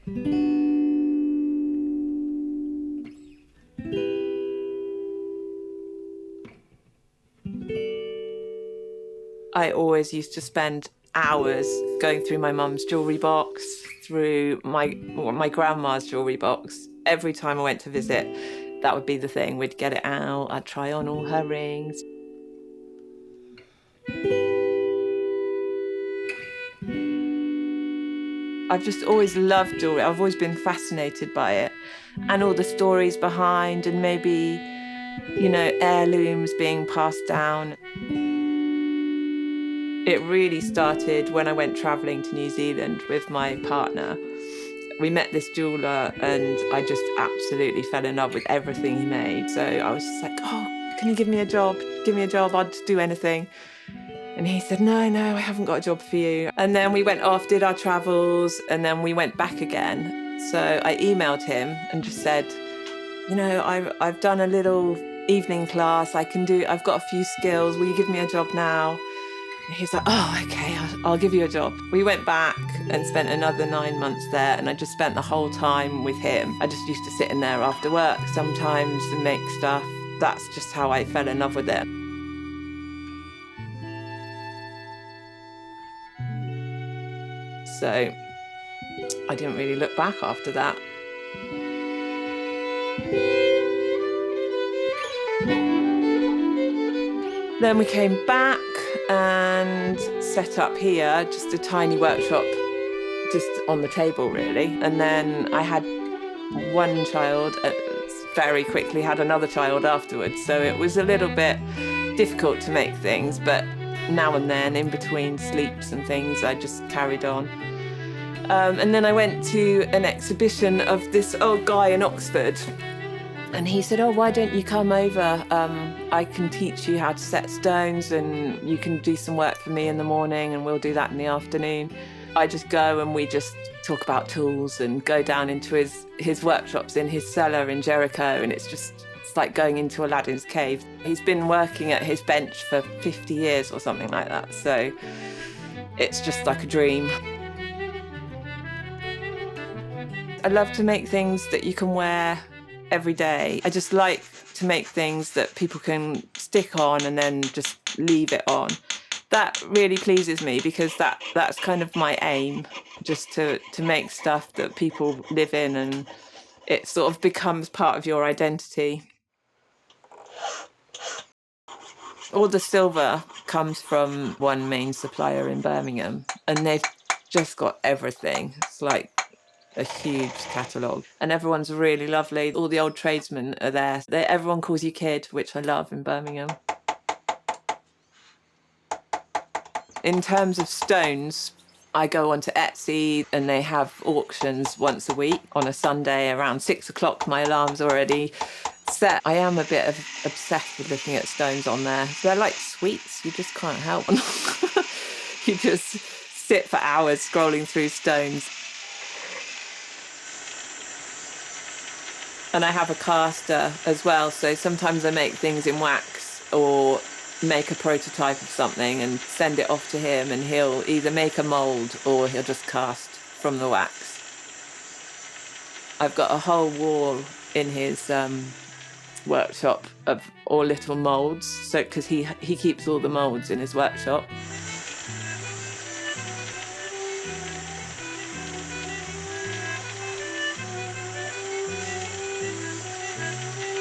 I always used to spend hours going through my mum's jewellery box, through my grandma's jewellery box. Every time I went to visit, that would be the thing. We'd get it out, I'd try on all her rings. I've just always loved jewellery. I've always been fascinated by it and all the stories behind, and maybe, heirlooms being passed down. It really started when I went travelling to New Zealand with my partner. We met this jeweller and I just absolutely fell in love with everything he made. So I was just like, oh, can you give me a job? Give me a job, I'd do anything. And he said, no, I haven't got a job for you. And then we went off, did our travels, and then we went back again. So I emailed him and just said, I've done a little evening class. I've got a few skills. Will you give me a job now? And he's like, oh, okay, I'll give you a job. We went back and spent another 9 months there, and I just spent the whole time with him. I just used to sit in there after work sometimes and make stuff. That's just how I fell in love with it. So I didn't really look back after that. Then we came back and set up here, just a tiny workshop, just on the table really. And then I had one child, very quickly had another child afterwards. So it was a little bit difficult to make things, but now and then in between sleeps and things, I just carried on. And then I went to an exhibition of this old guy in Oxford. And he said, oh, why don't you come over? I can teach you how to set stones and you can do some work for me in the morning and we'll do that in the afternoon. I just go and we just talk about tools and go down into his workshops in his cellar in Jericho, and it's like going into Aladdin's cave. He's been working at his bench for 50 years or something like that. So it's just like a dream. I love to make things that you can wear every day. I just like to make things that people can stick on and then just leave it on. That really pleases me because that's kind of my aim, just to make stuff that people live in and it sort of becomes part of your identity. All the silver comes from one main supplier in Birmingham, and they've just got everything. It's like a huge catalogue, and everyone's really lovely. All the old tradesmen are there. Everyone calls you kid, which I love in Birmingham. In terms of stones, I go onto Etsy and they have auctions once a week. On a Sunday around 6 o'clock, my alarm's already set. I am a bit obsessed with looking at stones on there. They're like sweets, you just can't help. You just sit for hours scrolling through stones. And I have a caster as well, so sometimes I make things in wax or make a prototype of something and send it off to him, and he'll either make a mould or he'll just cast from the wax. I've got a whole wall in his workshop of all little moulds, so because he keeps all the moulds in his workshop.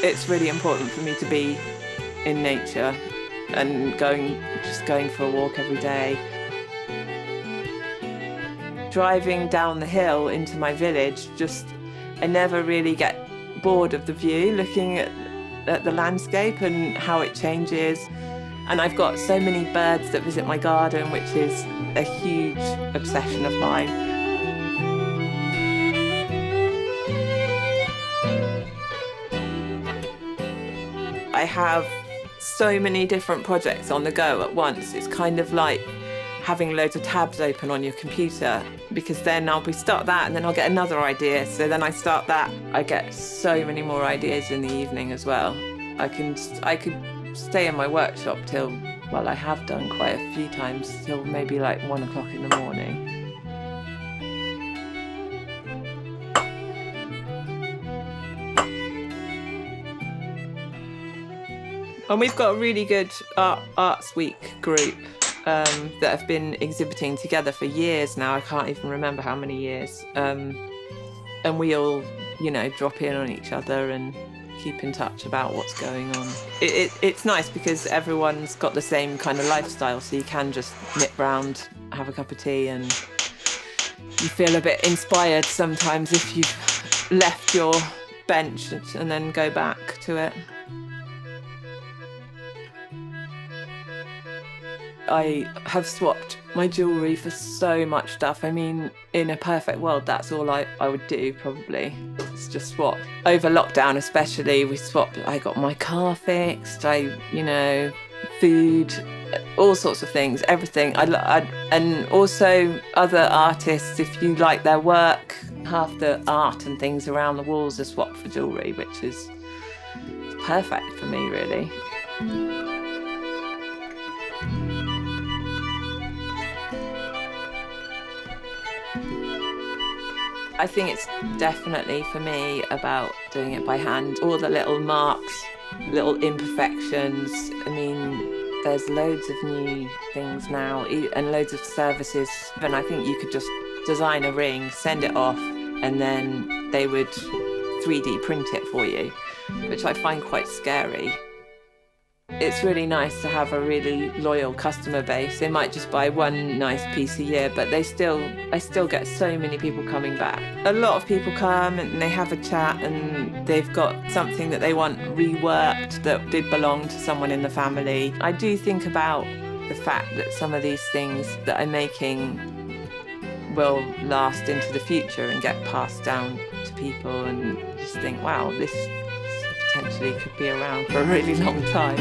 It's really important for me to be in nature and just going for a walk every day. Driving down the hill into my village, I never really get bored of the view, looking at the landscape and how it changes. And I've got so many birds that visit my garden, which is a huge obsession of mine. I have so many different projects on the go at once. It's kind of like having loads of tabs open on your computer, because then I'll start that and then I'll get another idea. So then I start that. I get so many more ideas in the evening as well. I could stay in my workshop till, well, I have done quite a few times, till maybe like 1 o'clock in the morning. And we've got a really good Arts Week group that have been exhibiting together for years now. I can't even remember how many years. And we all, drop in on each other and keep in touch about what's going on. It's nice because everyone's got the same kind of lifestyle, so you can just nip round, have a cup of tea, and you feel a bit inspired sometimes if you've left your bench and then go back to it. I have swapped my jewellery for so much stuff. I mean, in a perfect world, that's all I would do, probably. It's just swap. Over lockdown especially, we swapped. I got my car fixed, food, all sorts of things, everything. And also other artists, if you like their work, half the art and things around the walls are swapped for jewellery, which is perfect for me, really. I think it's definitely, for me, about doing it by hand. All the little marks, little imperfections. I mean, there's loads of new things now and loads of services. And I think you could just design a ring, send it off, and then they would 3D print it for you, which I find quite scary. It's really nice to have a really loyal customer base. They might just buy one nice piece a year, but I still get so many people coming back. A lot of people come and they have a chat and they've got something that they want reworked that did belong to someone in the family. I do think about the fact that some of these things that I'm making will last into the future and get passed down to people, and just think, wow, this potentially could be around for a really long time.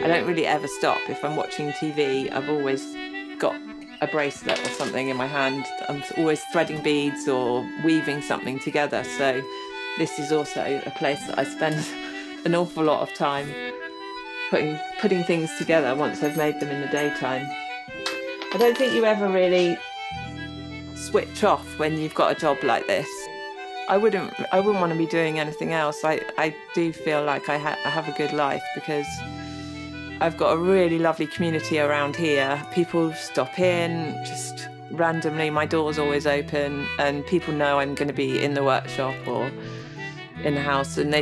I don't really ever stop. If I'm watching TV, I've always got a bracelet or something in my hand. I'm always threading beads or weaving something together. So this is also a place that I spend an awful lot of time putting things together once I've made them in the daytime. I don't think you ever really switch off when you've got a job like this. I wouldn't want to be doing anything else. I do feel like I have a good life because I've got a really lovely community around here. People stop in just randomly. My door's always open and people know I'm going to be in the workshop or in the house, and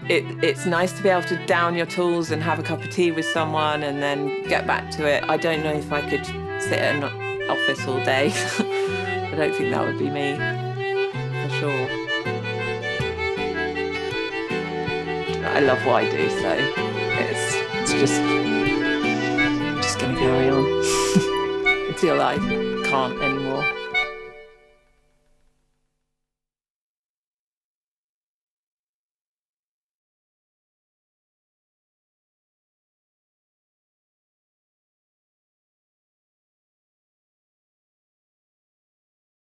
it's nice to be able to down your tools and have a cup of tea with someone and then get back to it. I don't know if I could sit in an office all day. I don't think that would be me, for sure. I love what I do, so it's just going to carry on until I can't anymore.